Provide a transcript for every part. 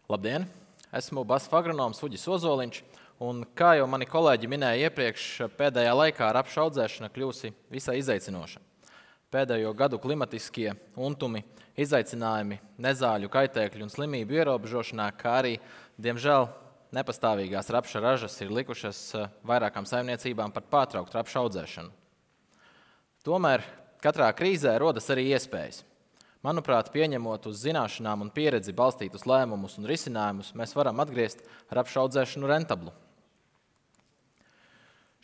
Labdien! Esmu BASF agronoms Uģis Ozoliņš, un kā jau mani kolēģi minēja iepriekš, pēdējā laikā rapšu audzēšana kļūsi visai izaicinoša. Pēdējo gadu klimatiskie untumi, izaicinājumi, nezāļu, kaitēkļu un slimību ierobežošanā, kā arī, diemžēl, nepastāvīgās rapša ražas ir likušas vairākām saimniecībām pat pārtraukt rapšu audzēšanu. Tomēr katrā krīzē rodas arī iespējas. Manuprāt, pieņemot uz zināšanām un pieredzi balstītus lēmumus un risinājumus, mēs varam atgriezt rapšu audzēšanu rentablu.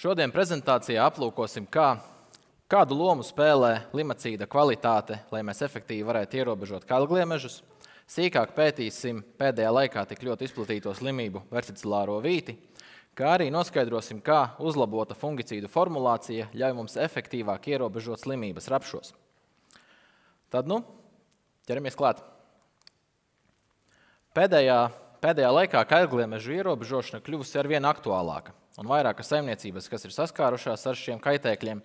Šodien prezentācijā aplūkosim, kādu lomu spēlē limacīda kvalitāte, lai mēs efektīvi varētu ierobežot kailgliemežus. Sīkāk pētīsim pēdējā laikā tik ļoti izplatīto slimību verticilāro vīti, kā arī noskaidrosim, kā uzlabota fungicīdu formulācija ļauj mums efektīvāk ierobežot slimības rapšos. Tad, ķeramies klāt. Pēdējā laikā kailgliemežu ierobežošana kļuvusi arvien aktuālāka, un vairākas saimniecības, kas ir saskārušās ar šiem kaitēkļiem,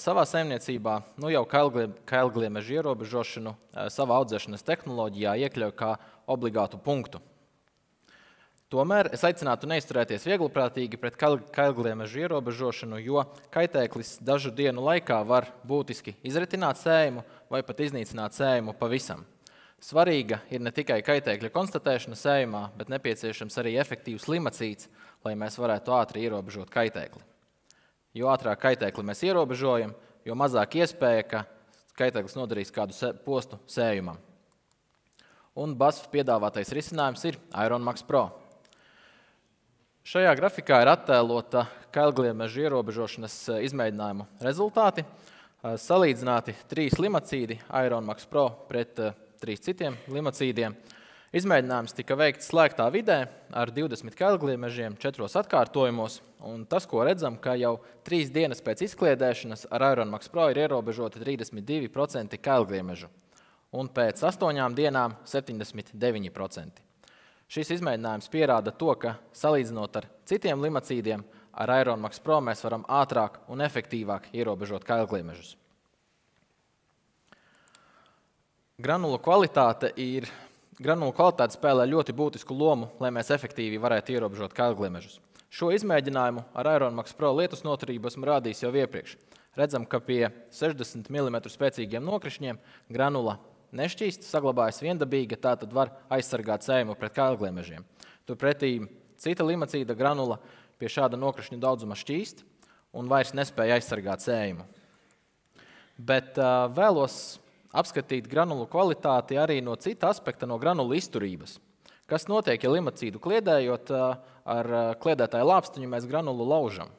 savā saimniecībā jau kailgliemežu ierobežošanu savā audzēšanas tehnoloģijā iekļauj kā obligātu punktu. Tomēr es aicinātu neizturēties viegliprātīgi pret kailgliemežu ierobežošanu, jo kaitēklis dažu dienu laikā var būtiski izretināt sējumu vai pat iznīcināt sējumu pavisam. Svarīga ir ne tikai kaitēkļa konstatēšana sējumā, bet nepieciešams arī efektīvs limacīds, lai mēs varētu ātri ierobežot kaitēkli. Jo ātrāk kaitēkli mēs ierobežojam, jo mazāk iespēja, ka kaitēklis nodarīs kādu postu sējumam. Un BASF piedāvātais risinājums ir IronMax Pro. Šajā grafikā ir attēlota kailgliemežu ierobežošanas izmēģinājumu rezultāti, salīdzināti 3 limacīdi IronMax Pro pret 3 citiem limacīdiem. Izmēģinājums tika veikts slēgtā vidē ar 20 kailgliemežiem 4 atkārtojumos, un tas, ko redzam, ka jau 3 dienas pēc izkliedēšanas ar IronMax Pro ir ierobežoti 32% kailgliemežu, un pēc 8 dienām 79%. Šis izmēģinājums pierāda to, ka, salīdzinot ar citiem limacīdiem, ar IronMax Pro mēs varam ātrāk un efektīvāk ierobežot kailgliemežus. Granulu kvalitāte spēlē ļoti būtisku lomu, lai mēs efektīvi varētu ierobežot kailgliemežus. Šo izmēģinājumu ar IronMax Pro lietus noturību esmu rādījis jau iepriekš. Redzam, ka pie 60 mm spēcīgiem nokrišņiem granula nešķīst, saglabājas viendabīga, tātad var aizsargāt sējumu pret kailgliemežiem. Turpretī cita limacīda granula pie šāda nokrišņu daudzuma šķīst un vairs nespēja aizsargāt sējumu. Bet vēlos apskatīt granulu kvalitāti arī no cita aspekta, no granulu izturības. Kas notiek, ja limacīdu kliedējot ar kliedētāju lāpstiņu mēs granulu laužam?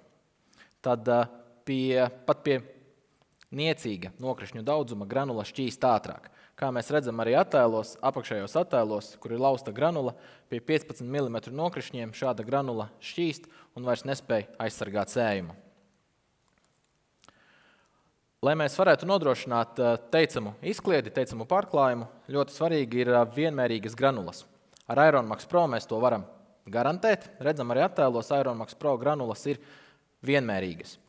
Tad pat pie niecīga nokrišņu daudzuma granula šķīst ātrāk. Kā mēs redzam arī attēlos, apakšējos attēlos, kur ir lausta granula, pie 15 mm nokrišņiem šāda granula šķīst un vairs nespēja aizsargāt sējumu. Lai mēs varētu nodrošināt teicamu izkliedi, teicamu pārklājumu, ļoti svarīgi ir vienmērīgas granulas. Ar IronMax Pro mēs to varam garantēt. Redzam arī attēlos, IronMax Pro granulas ir vienmērīgas.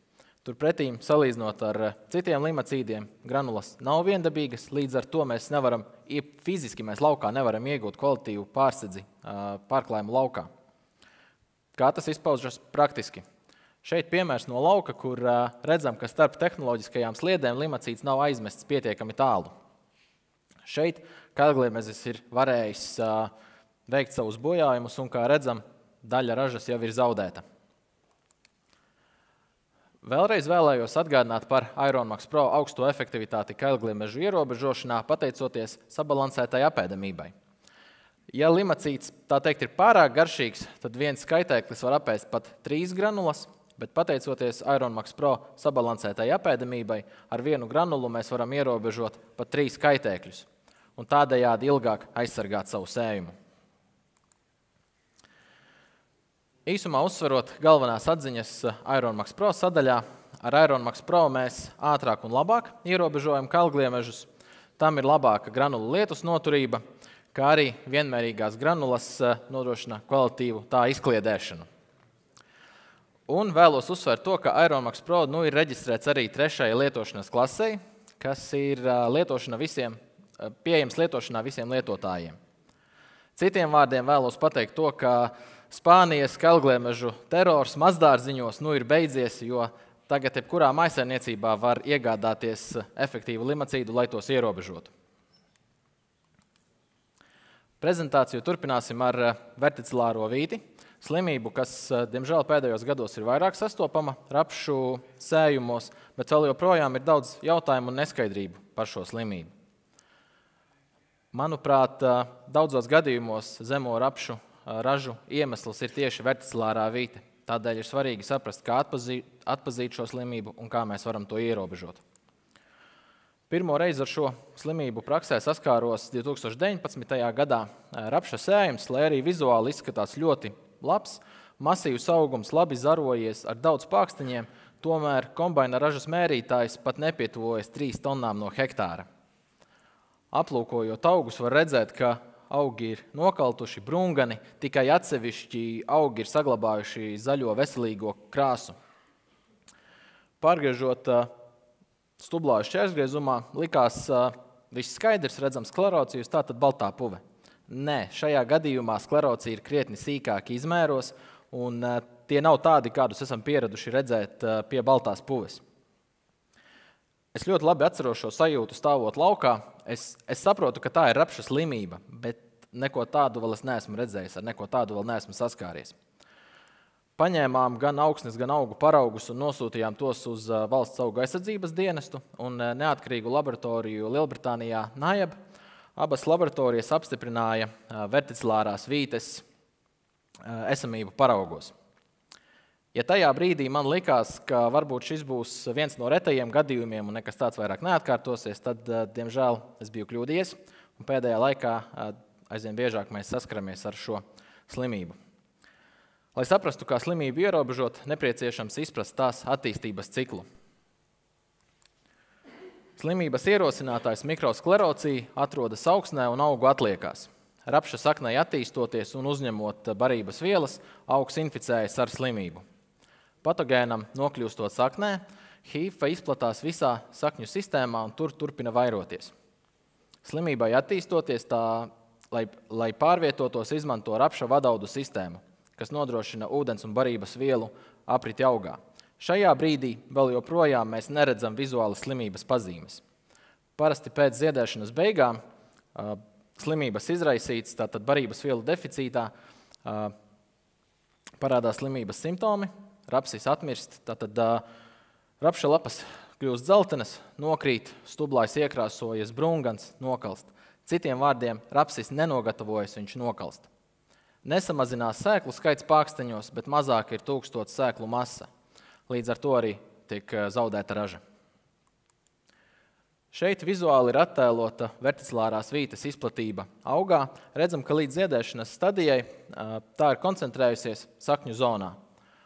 Turpretī, salīdzinot ar citiem limacīdiem, granulas nav viendabīgas, līdz ar to mēs fiziski laukā nevaram iegūt kvalitīvu pārsedzi pārklājumu laukā. Kā tas izpaužas praktiski? Šeit piemērs no lauka, kur redzam, ka starp tehnoloģiskajām sliedēm limacīds nav aizmests pietiekami tālu. Šeit kailgliemezis ir varējis veikt savus bojājumus, un, kā redzam, daļa ražas jau ir zaudēta. Vēlreiz vēlējos atgādināt par IronMax Pro augsto efektivitāti kailgliemežu ierobežošanā, pateicoties sabalansētai apēdamībai. Ja limacīds, tā teikt, ir pārāk garšīgs, tad viens kaitēklis var apēst pat 3 granulas, bet pateicoties IronMax Pro sabalansētai apēdamībai, ar vienu granulu mēs varam ierobežot pat 3 kaitēkļus un tādējādi ilgāk aizsargāt savu sējumu. Īsumā uzsverot galvenās atziņas IronMax Pro sadaļā, ar IronMax Pro mēs ātrāk un labāk ierobežojam kailgliemežus, tam ir labāka granulu lietus noturība, kā arī vienmērīgās granulas nodrošina kvalitīvu tā izkliedēšanu. Un vēlos uzsvērt to, ka IronMax Pro ir reģistrēts arī 3. lietošanas klasei, kas ir pieejams lietošanā visiem lietotājiem. Citiem vārdiem vēlos pateikt to, ka Spānijas kalgliemežu terors mazdārziņos ir beidzies, jo tagad jebkurā mājsaimniecībā var iegādāties efektīvu limacīdu, lai tos ierobežotu. Prezentāciju turpināsim ar verticilāro vīti, slimību, kas, diemžēl, pēdējos gados ir vairāk sastopama rapšu sējumos, bet vēl joprojām ir daudz jautājumu un neskaidrību par šo slimību. Manuprāt, daudzos gadījumos zemo rapšu ražu iemesls ir tieši verticilārā vīte. Tādēļ ir svarīgi saprast, kā atpazīt šo slimību un kā mēs varam to ierobežot. Pirmo reizi ar šo slimību praksē saskāros 2019. gadā. Rapša sējums, lai arī vizuāli izskatās ļoti labs, masīvs augums, labi zarojies ar daudz pākstiņiem, tomēr kombaina ražas mērītājs pat nepietuvojas 3 tonnām no hektāra. Aplūkojot augus, var redzēt, ka augi ir nokaltuši, brungani, tikai atsevišķi augi ir saglabājuši zaļo veselīgo krāsu. Pārgriežot stublāju šķērsgriezumā, likās viss skaidrs, redzams sklerocijas, tātad baltā puve. Nē, šajā gadījumā sklerocija ir krietni sīkāki izmēros, un tie nav tādi, kādus esam pieraduši redzēt pie baltās puves. Es ļoti labi atceros šo sajūtu stāvot laukā. Es saprotu, ka tā ir rapša slimība, bet neko tādu vēl es neesmu redzējis, ar neko tādu vēl neesmu saskāries. Paņēmām gan augsnes, gan augu paraugus un nosūtījām tos uz Valsts augu aizsardzības dienestu un neatkarīgu laboratoriju Lielbritānijā NIAB. Abas laboratorijas apstiprināja verticilārās vītes esamību paraugos. Ja tajā brīdī man likās, ka varbūt šis būs viens no retajiem gadījumiem un nekas tāds vairāk neatkārtosies, tad, diemžēl, es biju kļūdījies, un pēdējā laikā aizvien biežāk mēs saskaramies ar šo slimību. Lai saprastu, kā slimību ierobežot, nepieciešams izprast tās attīstības ciklu. Slimības ierosinātājs mikrosklerocija atrodas augsnē un augu atliekās. Rapša saknei attīstoties un uzņemot barības vielas, augs inficējas ar slimību. Patogēnam nokļūstot saknē, HIV izplatās visā sakņu sistēmā un turpina vairoties. Slimībai attīstoties, lai pārvietotos, izmanto rapša vadaudu sistēmu, kas nodrošina ūdens un barības vielu apriti augā. Šajā brīdī vēl joprojām mēs neredzam vizuālas slimības pazīmes. Parasti pēc ziedēšanas beigām slimības izraisīts, tātad barības vielu deficītā, parādās slimības simptomi, rapsis atmirst, tātad rapša lapas kļūst dzeltenas, nokrīt, stublājs iekrāsojas, brungans, nokalst. Citiem vārdiem, rapsis nenogatavojas, viņš nokalst. Nesamazinās sēklu skaits pāksteņos, bet mazāk ir 1000 sēklu masa. Līdz ar to arī tiek zaudēta raža. Šeit vizuāli ir attēlota verticilārās vītes izplatība augā. Redzam, ka līdz ziedēšanas stadijai tā ir koncentrējusies sakņu zonā.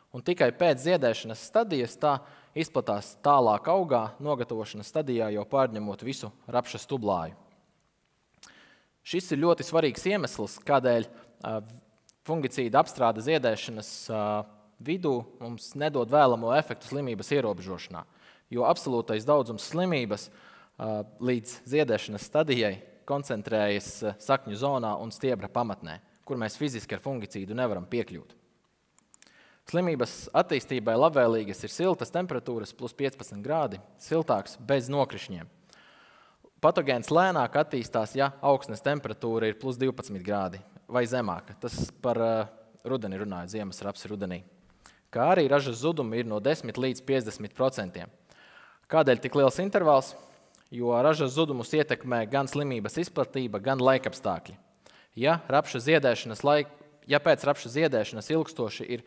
Un tikai pēc ziedēšanas stadijas tā izplatās tālāk augā, nogatavošanas stadijā jau pārņemot visu rapša stublāju. Šis ir ļoti svarīgs iemesls, kādēļ fungicīda apstrāde ziedēšanas vidū mums nedod vēlamo efektu slimības ierobežošanā, jo absolūtais daudzums slimības līdz ziedēšanas stadijai koncentrējas sakņu zonā un stiebra pamatnē, kur mēs fiziski ar fungicīdu nevaram piekļūt. Slimības attīstībai labvēlīgas ir siltas temperatūras plus 15 grādi, siltāks bez nokrišņiem. Patogēns lēnāk attīstās, ja augsnes temperatūra ir plus 12 grādi vai zemāka. Tas par rudeni runājot, ziemas rapsi rudenī. Kā arī ražas zudumi ir no 10 līdz 50%. Kādēļ tik liels intervāls? Jo ražas zudumus ietekmē gan slimības izplatība, gan laikapstākļi. Ja pēc rapša ziedēšanas ilgstoši ir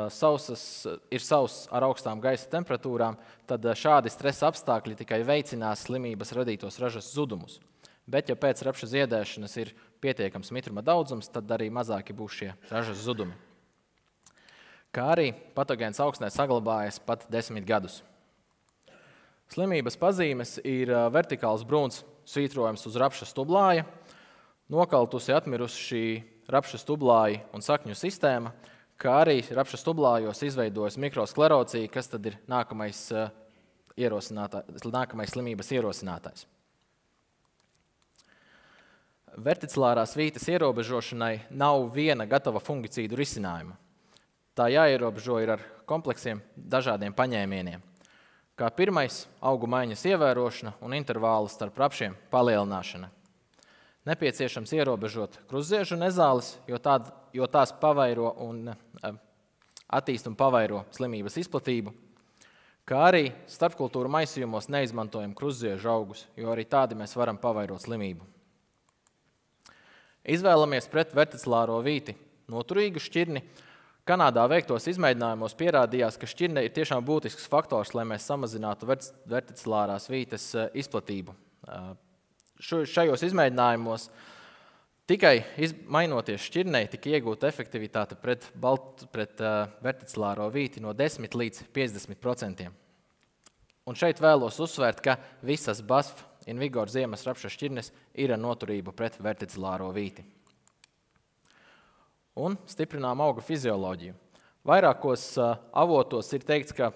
sauss ar augstām gaisa temperatūrām, tad šādi stresa apstākļi tikai veicinās slimības radītos ražas zudumus. Bet, ja pēc rapša ziedēšanas ir pietiekams mitruma daudzums, tad arī mazāki būs šie ražas zudumi. Kā arī patogēns augsnē saglabājas pat 10 gadus. Slimības pazīmes ir vertikāls brūns svītrojums uz rapša stublāja, nokaltusi atmiruši rapša stublāji un sakņu sistēma, kā arī rapša stublājos izveidojas mikrosklerocija, kas tad ir nākamais slimības ierosinātājs. Verticilārās vītes ierobežošanai nav viena gatava fungicīdu risinājuma. Tā jāierobežo ir ar kompleksiem dažādiem paņēmieniem. Kā pirmais, augu maiņas ievērošana un intervālu starp rapšiem palielināšana. Nepieciešams ierobežot krustziežu nezāles, jo tās pavairo un attīst un pavairo slimības izplatību, kā arī starpkultūru maisījumos neizmantojam krustziežu augus, jo arī tādi mēs varam pavairot slimību. Izvēlamies pret verticilāro vīti noturīgu šķirni. Kanādā veiktos izmēģinājumos pierādījās, ka šķirne ir tiešām būtisks faktors, lai mēs samazinātu verticilārās vītes izplatību. Šajos izmēģinājumos tikai mainoties šķirnei tika iegūta efektivitāte pret verticilāro vīti no 10 līdz 50%. Un šeit vēlos uzsvērt, ka visas BASF Invigor ziemas rapša šķirnes ir ar noturību pret verticilāro vīti. Un stiprinām auga fizioloģiju. Vairākos avotos ir teikts, ka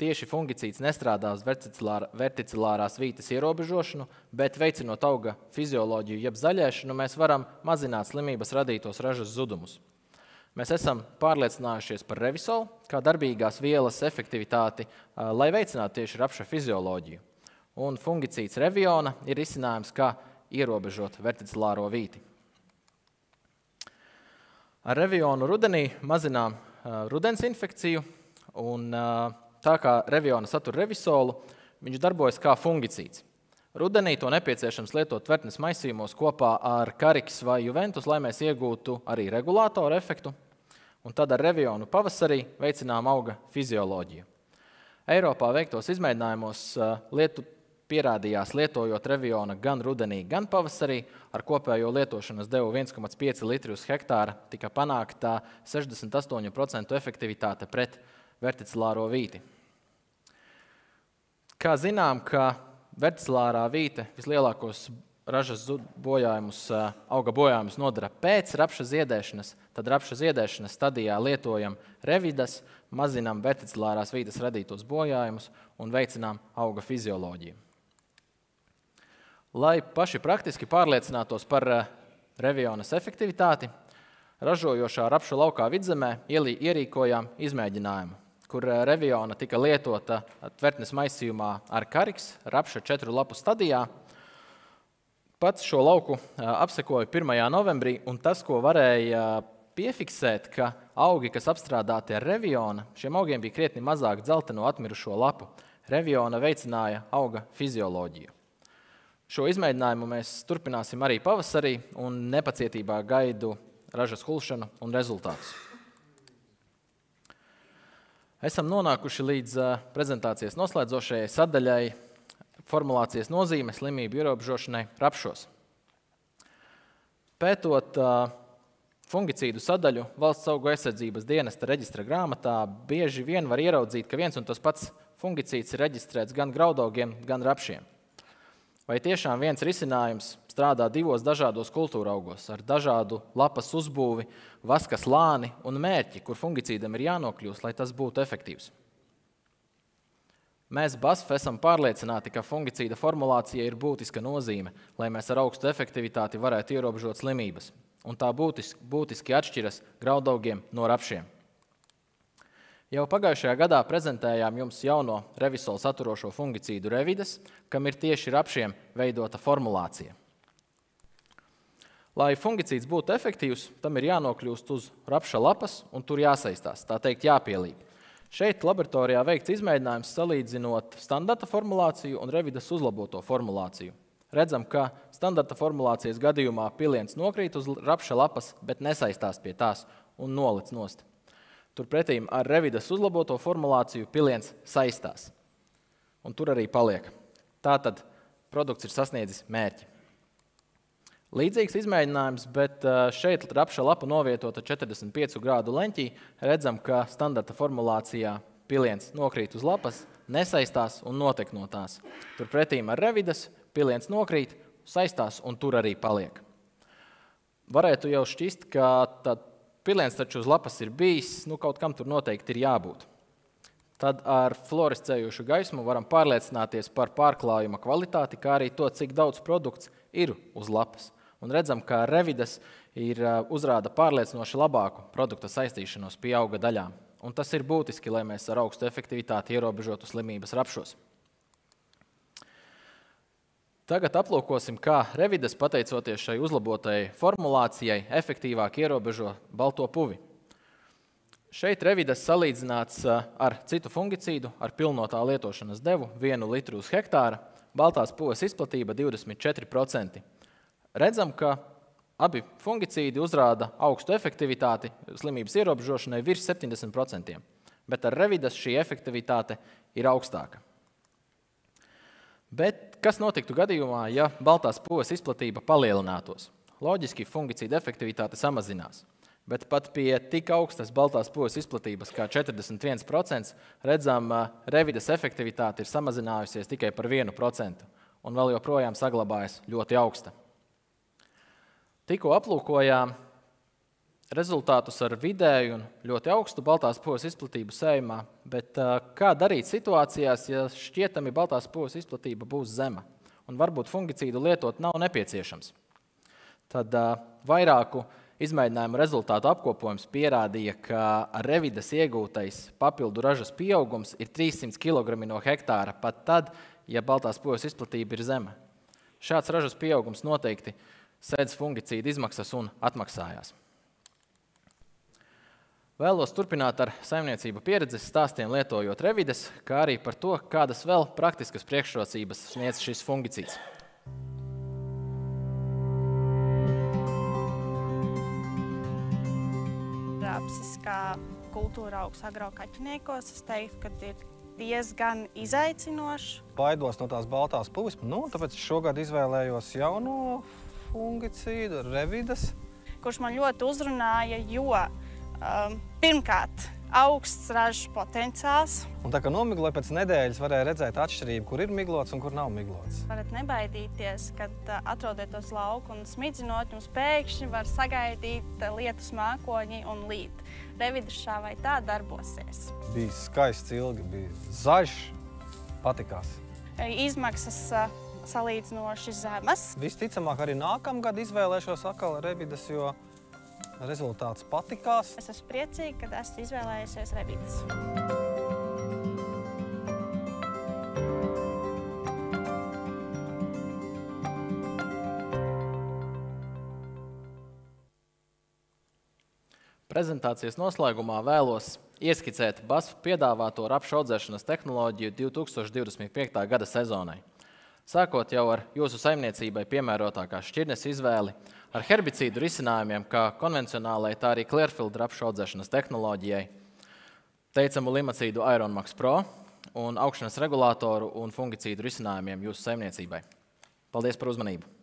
tieši fungicīds nestrādā uz verticilārās vītes ierobežošanu, bet veicinot auga fizioloģiju jeb zaļēšanu, mēs varam mazināt slimības radītos ražas zudumus. Mēs esam pārliecinājušies par Revisolu kā darbīgās vielas efektivitāti, lai veicinātu tieši rapša fizioloģiju. Un fungicīds Reviona ir risinājums, kā ierobežot verticilāro vīti. Ar Revionu rudenī mazinām rudens infekciju, un tā kā Reviona satur Revisolu, viņš darbojas kā fungicīds. Rudenī to nepieciešams lietot tvertnes maisījumos kopā ar Karix vai Juventus, lai mēs iegūtu arī regulātoru efektu, un tad ar Revionu pavasarī veicinām auga fizioloģiju. Eiropā veiktos izmēģinājumos pierādījās lietojot Reviona gan rudenī, gan pavasarī, ar kopējo lietošanas devu 1,5 litri uz hektāra tika panākta 68% efektivitāte pret verticilāro vīti. Kā zinām, ka verticilārā vīte vislielākos ražas bojājumus, auga bojājumus nodara pēc rapša ziedēšanas, tad rapša ziedēšanas stadijā lietojam Revidas, mazinām verticilārās vītes radītos bojājumus un veicinām auga fizioloģiju. Lai paši praktiski pārliecinātos par Revionas efektivitāti, ražojošā rapšu laukā Vidzemē ierīkojām izmēģinājumu, kur Reviona tika lietota tvertnes maisījumā ar Karix rapša 4 lapu stadijā. Pats šo lauku apsekoju 1. novembrī, un tas, ko varēja piefiksēt, ka augi, kas apstrādāti ar Reviona, šiem augiem bija krietni mazāk dzelteno atmirušo lapu. Reviona veicināja auga fizioloģiju. Šo izmēģinājumu mēs turpināsim arī pavasarī un nepacietībā gaidu ražas hulšanu un rezultātus. Esam nonākuši līdz prezentācijas noslēdzošajai sadaļai formulācijas nozīme slimību ierobežošanai rapšos. Pētot fungicīdu sadaļu Valsts augu aizsardzības dienesta reģistra grāmatā, bieži vien var ieraudzīt, ka viens un tas pats fungicīds ir reģistrēts gan graudaugiem, gan rapšiem. Vai tiešām viens risinājums strādā 2 dažādos kultūra augos ar dažādu lapas uzbūvi, vaska slāni un mērķi, kur fungicīdam ir jānokļūst, lai tas būtu efektīvs? Mēs BASF esam pārliecināti, ka fungicīda formulācija ir būtiska nozīme, lai mēs ar augstu efektivitāti varētu ierobežot slimības, un tā būtiski atšķiras graudaugiem no rapšiem. Jau pagājušajā gadā prezentējām jums jauno Revisolu saturošo fungicīdu Revidas, kam ir tieši rapšiem veidota formulācija. Lai fungicīds būtu efektīvs, tam ir jānokļūst uz rapša lapas un tur jāsaistās, tā teikt jāpielīp. Šeit laboratorijā veikts izmēģinājums salīdzinot standarta formulāciju un Revidas uzlaboto formulāciju. Redzam, ka standarta formulācijas gadījumā piliens nokrīt uz rapša lapas, bet nesaistās pie tās un nolic nost. Turpretīm ar Revidas uzlaboto formulāciju piliens saistās, un tur arī paliek. Tātad produkts ir sasniedzis mērķi. Līdzīgs izmēģinājums, bet šeit rapša lapa novietota 45 grādu leņķī. Redzam, ka standarta formulācijā piliens nokrīt uz lapas, nesaistās un notek no tās. Turpretīm ar Revidas piliens nokrīt, saistās un tur arī paliek. Varētu jau šķist, ka piliens taču uz lapas ir bijis, kaut kam tur noteikti ir jābūt. Tad ar fluorescējošu gaismu varam pārliecināties par pārklājuma kvalitāti, kā arī to, cik daudz produkts ir uz lapas. Un redzam, ka Revides uzrāda pārliecinoši labāku produkta saistīšanos pie auga daļām. Un tas ir būtiski, lai mēs ar augstu efektivitāti ierobežotu slimības rapšos. Tagad aplūkosim, kā Revides, pateicoties šai uzlabotajai formulācijai, efektīvāk ierobežo balto puvi. Šeit Revides salīdzināts ar citu fungicīdu, ar pilnotā lietošanas devu 1 litru uz hektāra, baltās puves izplatība 24%. Redzam, ka abi fungicīdi uzrāda augstu efektivitāti slimības ierobežošanai virs 70%, bet ar Revides šī efektivitāte ir augstāka. Bet kas notiktu gadījumā, ja baltās puves izplatība palielinātos? Loģiski fungicīda efektivitāte samazinās, bet pat pie tik augstas baltās puves izplatības kā 41% redzam, Revides efektivitāte ir samazinājusies tikai par 1% un vēl joprojām saglabājas ļoti augsta. Tikko aplūkojām rezultātus ar vidēju un ļoti augstu baltās puves izplatību sējumā, bet kā darīt situācijās, ja šķietami baltās puves izplatība būs zema un varbūt fungicīdu lietot nav nepieciešams? Tad vairāku izmēģinājumu rezultātu apkopojums pierādīja, ka ar Revides iegūtais papildu ražas pieaugums ir 300 kg no hektāra, pat tad, ja baltās puves izplatība ir zema. Šāds ražas pieaugums noteikti sēdz fungicīdu izmaksas un atmaksājās. Vēlos turpināt ar saimniecību pieredzes stāstiem lietojot Revides, kā arī par to, kādas vēl praktiskas priekšrocības sniedz šis fungicīds. Rapsis kā kultūra augs agrokaķiniekos, es teiktu, ka ir diezgan izaicinošs. Baidos no tās baltās puves, tāpēc šogad izvēlējos jauno fungicīdu, Revides. Kurš man ļoti uzrunāja, jo pirmkārt augsts ražas potenciāls. Un tā kā nomigloja pēc nedēļas, varēja redzēt atšķirību, kur ir miglots un kur nav miglots. Varat nebaidīties, kad atrodaties lauku un smidzinot, jums pēkšņi var sagaidīt lietus mākoņi un līt. Revides šā vai tā darbosies. Bija skaists ilgi, bija zaļš, patikās. Izmaksas salīdzinoši zemas. Visticamāk arī nākamgad izvēlēšos atkal Revides, jo rezultāts patikās. Es esmu priecīga, kad esmu izvēlējusies Revides. Prezentācijas noslēgumā vēlos ieskicēt BASF piedāvāto rapšu audzēšanas tehnoloģiju 2025. gada sezonai. Sākot jau ar jūsu saimniecībai piemērotākās šķirnes izvēli, ar herbicīdu risinājumiem, kā konvencionālai, tā arī Clearfield rapšu audzēšanas tehnoloģijai, teicamu limacīdu Ironmax Pro un augšanas regulātoru un fungicīdu risinājumiem jūsu saimniecībai. Paldies par uzmanību!